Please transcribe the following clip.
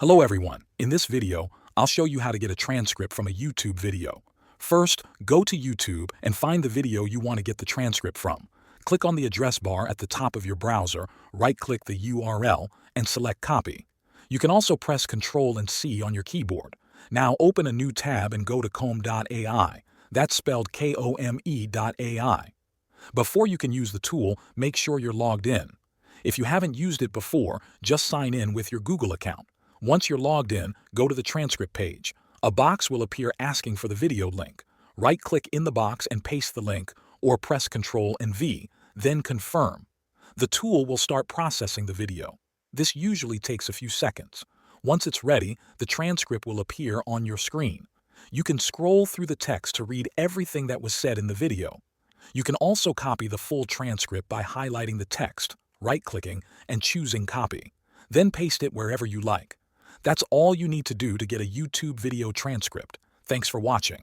Hello everyone, in this video, I'll show you how to get a transcript from a YouTube video. First, go to YouTube and find the video you want to get the transcript from. Click on the address bar at the top of your browser, right-click the URL, and select Copy. You can also press Ctrl and C on your keyboard. Now open a new tab and go to com.ai. That's spelled KOME.ai. Before you can use the tool, make sure you're logged in. If you haven't used it before, just sign in with your Google account. Once you're logged in, go to the transcript page. A box will appear asking for the video link. Right-click in the box and paste the link, or press Ctrl and V, then confirm. The tool will start processing the video. This usually takes a few seconds. Once it's ready, the transcript will appear on your screen. You can scroll through the text to read everything that was said in the video. You can also copy the full transcript by highlighting the text, right-clicking, and choosing Copy. Then paste it wherever you like. That's all you need to do to get a YouTube video transcript. Thanks for watching.